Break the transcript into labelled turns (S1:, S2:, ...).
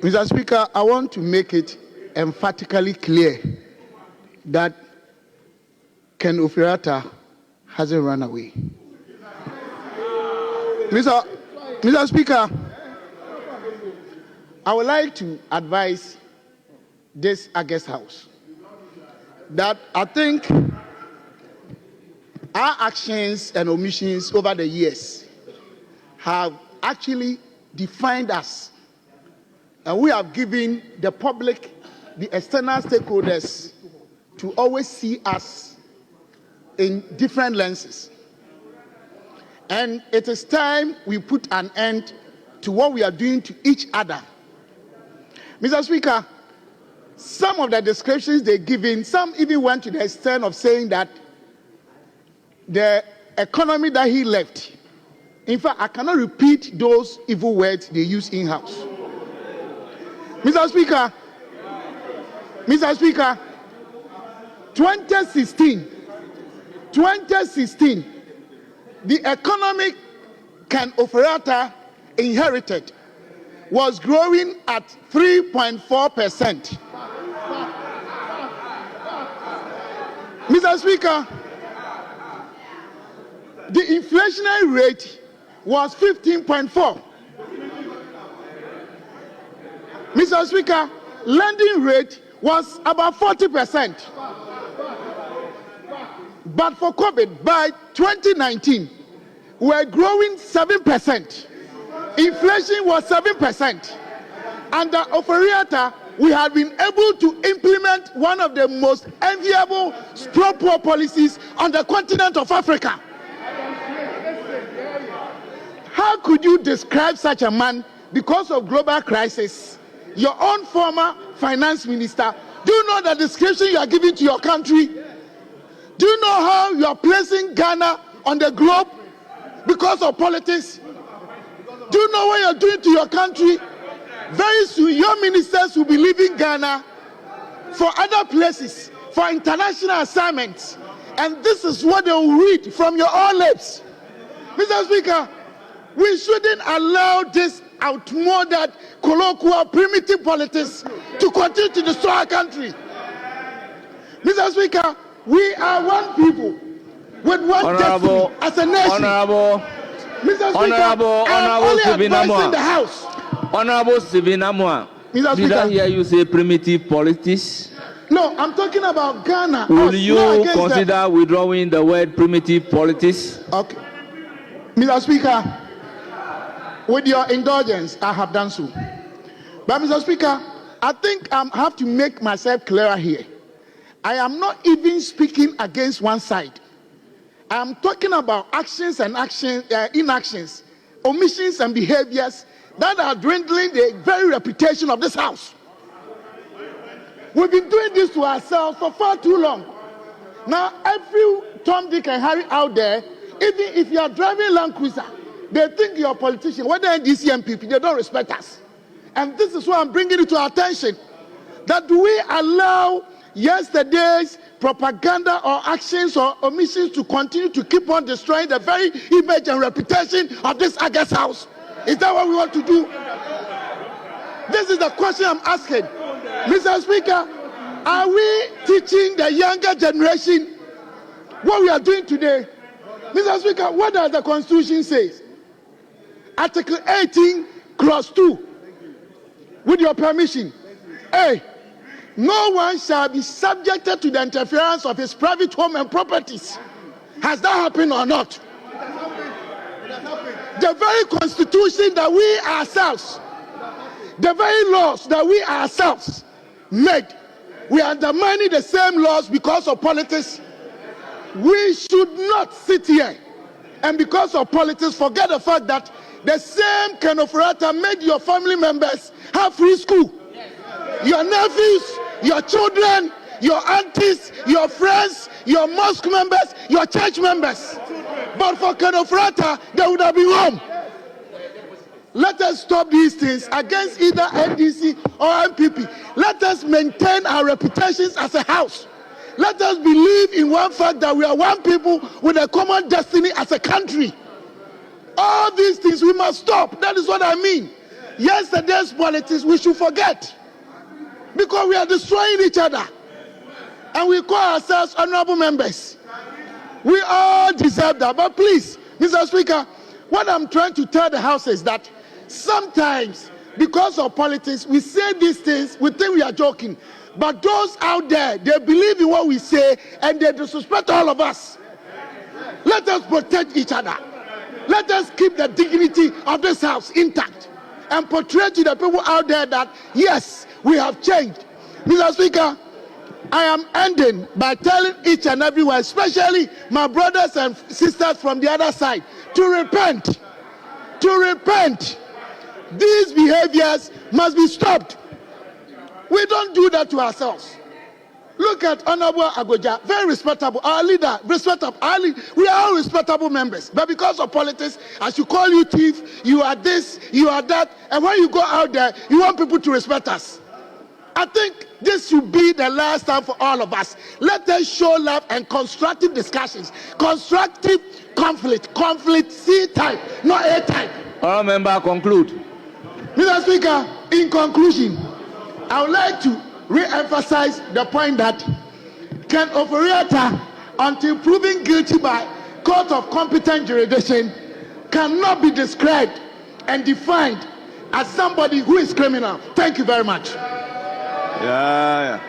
S1: Mr. Speaker, I want to make it emphatically clear that Ken Ofori Atta hasn't run away. Mr. Speaker, I would like to advise this August House that I think our actions and omissions over the years have actually defined us, and we have given the public, the external stakeholders, to always see us in different lenses. And it is time we put an end to what we are doing to each other. Mr. Speaker, some of the descriptions they're giving, some even went to the extent of saying that the economy that he left, in fact, I cannot repeat those evil words they use in-house. Mr. Speaker, 2016, the economic Ken Ofori Atta inherited was growing at 3.4%. Mr. Speaker, the inflationary rate was 15.4. Mr. Speaker, lending rate was about 40%. But for COVID, by 2019, we were growing 7%. Inflation was 7%. Under Ofori Atta, we have been able to implement one of the most enviable pro-poor policies on the continent of Africa. How could you describe such a man because of global crisis? Your own former finance minister, do you know the description you are giving to your country? Do you know how you are placing Ghana on the globe because of politics? Do you know what you are doing to your country? Very soon, your ministers will be leaving Ghana for other places, for international assignments. And this is what they will read from your own lips. Mr. Speaker, we shouldn't allow this outmoded, colloquial, primitive politics to continue to destroy our country. Mr. Speaker, we are one people with one destiny as a nation. Mr. Speaker, I am only advising the House.
S2: Honorable Sivinamwa, did I hear you say primitive politics?
S1: No, I'm talking about Ghana.
S2: Will you consider withdrawing the word primitive politics?
S1: Okay. Mr. Speaker, with your indulgence, I have done so. But Mr. Speaker, I think I have to make myself clearer here. I am not even speaking against one side. I am talking about actions and inactions, omissions and behaviors that are dwindling the very reputation of this House. We've been doing this to ourselves for far too long. Now, every Tom, Dick, and Harry out there, even if you are driving Land Cruiser, they think you're a politician. Whether NDC MPP, they don't respect us. And this is why I'm bringing it to our attention. That do we allow yesterday's propaganda or actions or omissions to continue to keep on destroying the very image and reputation of this August House? Is that what we want to do? This is the question I'm asking. Mr. Speaker, are we teaching the younger generation what we are doing today? Mr. Speaker, what does the Constitution say? Article 18, Clause 2. With your permission. A. No one shall be subjected to the interference of his private home and properties. Has that happened or not? The very Constitution that we ourselves, the very laws that we ourselves made, we are undermining the same laws because of politics. We should not sit here and because of politics forget the fact that the same Ken Ofori Atta made your family members have free school. Your nephews, your children, your aunties, your friends, your mosque members, your church members. But for Ken Ofori Atta, they would have been home. Let us stop these things against either NDC or MPP. Let us maintain our reputations as a house. Let us believe in one fact that we are one people with a common destiny as a country. All these things we must stop. That is what I mean. Yesterday's politics we should forget, because we are destroying each other, and we call ourselves honorable members. We all deserve that. But please, Mr. Speaker, what I'm trying to tell the House is that sometimes, because of politics, we say these things, we think we are joking. But those out there, they believe in what we say, and they disrespect all of us. Let us protect each other. Let us keep the dignity of this House intact and portray to the people out there that, yes, we have changed. Mr. Speaker, I am ending by telling each and everyone, especially my brothers and sisters from the other side, to repent. To repent. These behaviors must be stopped. We don't do that to ourselves. Look at Honorable Agoja, very respectable, our leader, respectable. We are all respectable members, but because of politics, as you call you thief, you are this, you are that, and when you go out there, you want people to respect us. I think this should be the last time for all of us. Let us show love and constructive discussions, constructive conflict C type, not A type.
S2: All member conclude.
S1: Mr. Speaker, in conclusion, I would like to re-emphasize the point that Ken Ofori Atta, until proven guilty by court of competent jurisdiction, cannot be described and defined as somebody who is criminal. Thank you very much.
S2: Yeah.